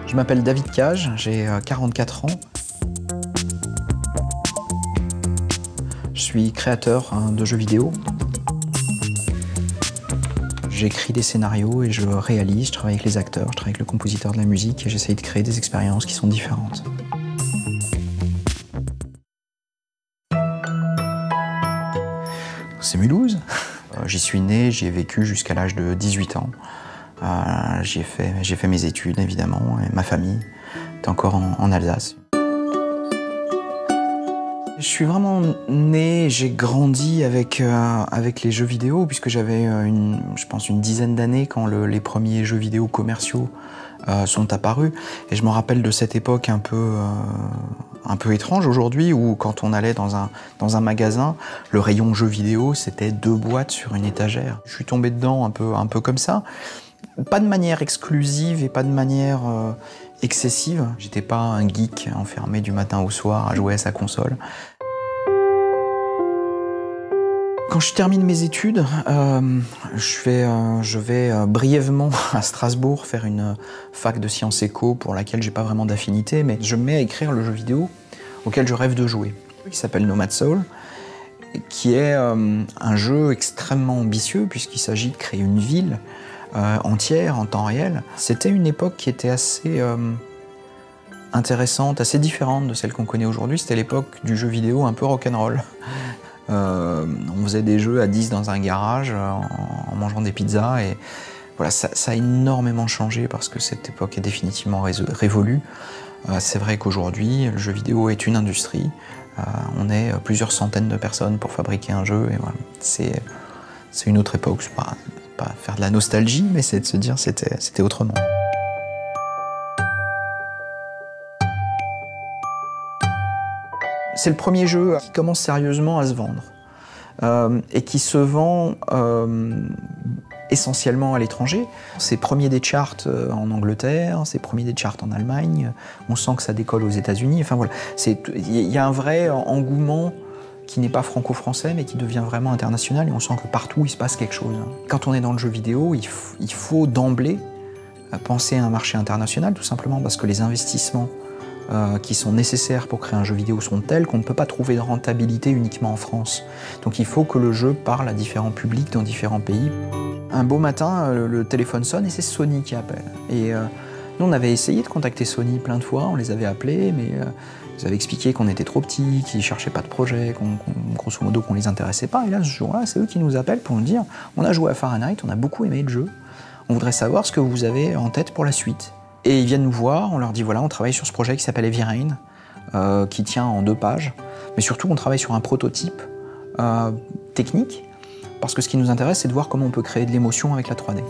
Je m'appelle David Cage, j'ai 44 ans. Je suis créateur de jeux vidéo. J'écris des scénarios et je réalise, je travaille avec les acteurs, je travaille avec le compositeur de la musique et j'essaye de créer des expériences qui sont différentes. C'est Mulhouse. J'y suis né, j'y ai vécu jusqu'à l'âge de 18 ans. J'ai fait mes études, évidemment, et ma famille est encore en Alsace. Je suis vraiment né, j'ai grandi avec les jeux vidéo, puisque j'avais, je pense, une dizaine d'années quand les premiers jeux vidéo commerciaux sont apparus. Et je me rappelle de cette époque un peu étrange aujourd'hui, où quand on allait dans un magasin, le rayon jeux vidéo, c'était 2 boîtes sur une étagère. Je suis tombé dedans un peu comme ça. Pas de manière exclusive et pas de manière excessive. J'étais pas un geek enfermé du matin au soir à jouer à sa console. Quand je termine mes études, je vais brièvement à Strasbourg faire une fac de sciences éco pour laquelle j'ai pas vraiment d'affinité, mais je me mets à écrire le jeu vidéo auquel je rêve de jouer, qui s'appelle Nomad Soul, qui est un jeu extrêmement ambitieux puisqu'il s'agit de créer une ville entière en temps réel. C'était une époque qui était assez intéressante, assez différente de celle qu'on connaît aujourd'hui. C'était l'époque du jeu vidéo un peu rock'n'roll. On faisait des jeux à 10 dans un garage en mangeant des pizzas et voilà, ça a énormément changé parce que cette époque est définitivement révolue. C'est vrai qu'aujourd'hui, le jeu vidéo est une industrie. On est plusieurs centaines de personnes pour fabriquer un jeu et voilà, c'est une autre époque. C'est pas faire de la nostalgie, mais c'est de se dire c'était autrement. C'est le premier jeu qui commence sérieusement à se vendre et qui se vend essentiellement à l'étranger. C'est premier des charts en Angleterre, c'est premier des charts en Allemagne, on sent que ça décolle aux États-Unis. Enfin voilà, il y a un vrai engouement qui n'est pas franco-français mais qui devient vraiment international et on sent que partout il se passe quelque chose. Quand on est dans le jeu vidéo, il faut d'emblée penser à un marché international, tout simplement parce que les investissements qui sont nécessaires pour créer un jeu vidéo sont tels qu'on ne peut pas trouver de rentabilité uniquement en France. Donc il faut que le jeu parle à différents publics dans différents pays. Un beau matin, le téléphone sonne et c'est Sony qui appelle. Et nous on avait essayé de contacter Sony plein de fois, on les avait appelés, mais ils avaient expliqué qu'on était trop petits, qu'ils ne cherchaient pas de projet, grosso modo qu'on ne les intéressait pas. Et là, ce jour-là, c'est eux qui nous appellent pour nous dire « On a joué à Fahrenheit, on a beaucoup aimé le jeu, on voudrait savoir ce que vous avez en tête pour la suite. » Et ils viennent nous voir, on leur dit « Voilà, on travaille sur ce projet qui s'appelle Heavy Rain, qui tient en 2 pages. Mais surtout, on travaille sur un prototype technique, parce que ce qui nous intéresse, c'est de voir comment on peut créer de l'émotion avec la 3D. »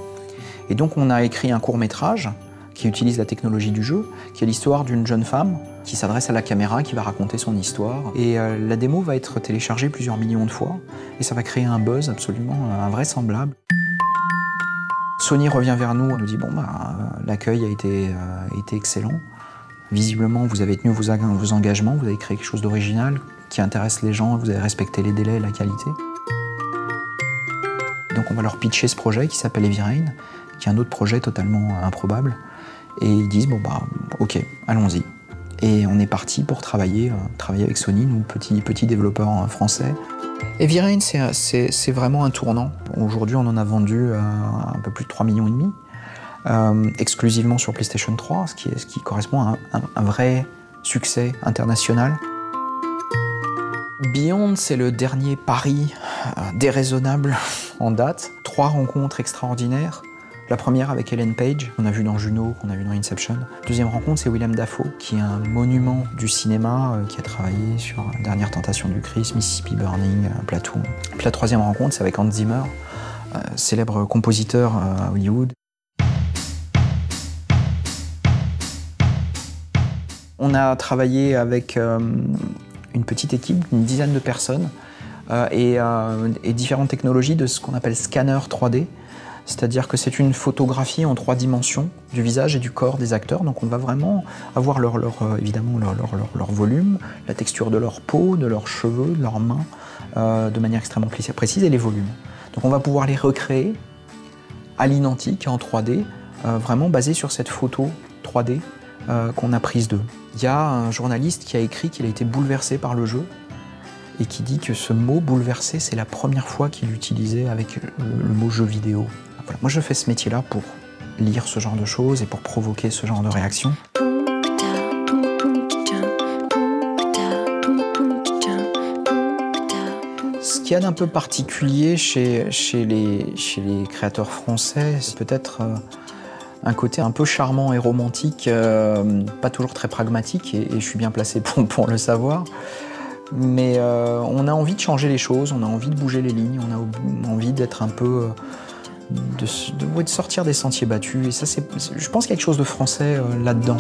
Et donc, on a écrit un court-métrage qui utilise la technologie du jeu, qui est l'histoire d'une jeune femme qui s'adresse à la caméra, qui va raconter son histoire. Et la démo va être téléchargée plusieurs millions de fois, et ça va créer un buzz absolument invraisemblable. Sony revient vers nous, on nous dit « Bon, l'accueil a été excellent. Visiblement, vous avez tenu vos engagements, vous avez créé quelque chose d'original qui intéresse les gens, vous avez respecté les délais et la qualité. » Donc on va leur pitcher ce projet qui s'appelle Heavy Rain, qui est un autre projet totalement improbable. Et ils disent « Bon, ok, allons-y. » Et on est parti pour travailler avec Sony, nous, petits développeurs français. Heavy Rain, c'est vraiment un tournant. Aujourd'hui, on en a vendu un peu plus de 3,5 millions, exclusivement sur PlayStation 3, ce qui correspond à un vrai succès international. Beyond, c'est le dernier pari déraisonnable en date. 3 rencontres extraordinaires. La première avec Ellen Page, qu'on a vu dans Juno, qu'on a vu dans Inception. Deuxième rencontre, c'est Willem Dafoe, qui est un monument du cinéma, qui a travaillé sur Dernière tentation du Christ, Mississippi Burning, Platoon. Puis la troisième rencontre, c'est avec Hans Zimmer, célèbre compositeur à Hollywood. On a travaillé avec une petite équipe, une dizaine de personnes, et différentes technologies de ce qu'on appelle scanner 3D. C'est-à-dire que c'est une photographie en 3 dimensions du visage et du corps des acteurs. Donc on va vraiment avoir évidemment leur volume, la texture de leur peau, de leurs cheveux, de leurs mains, de manière extrêmement précise, et les volumes. Donc on va pouvoir les recréer à l'identique, en 3D, vraiment basé sur cette photo 3D qu'on a prise d'eux. Il y a un journaliste qui a écrit qu'il a été bouleversé par le jeu et qui dit que ce mot bouleversé, c'est la première fois qu'il l'utilisait avec le mot jeu vidéo. Voilà. Moi, je fais ce métier-là pour lire ce genre de choses et pour provoquer ce genre de réaction. Ce qu'il y a d'un peu particulier chez les créateurs français, c'est peut-être un côté un peu charmant et romantique, pas toujours très pragmatique, et je suis bien placé pour le savoir. Mais on a envie de changer les choses, on a envie de bouger les lignes, on a envie d'être un peu... de sortir des sentiers battus. Et ça, je pense qu'il y a quelque chose de français là-dedans.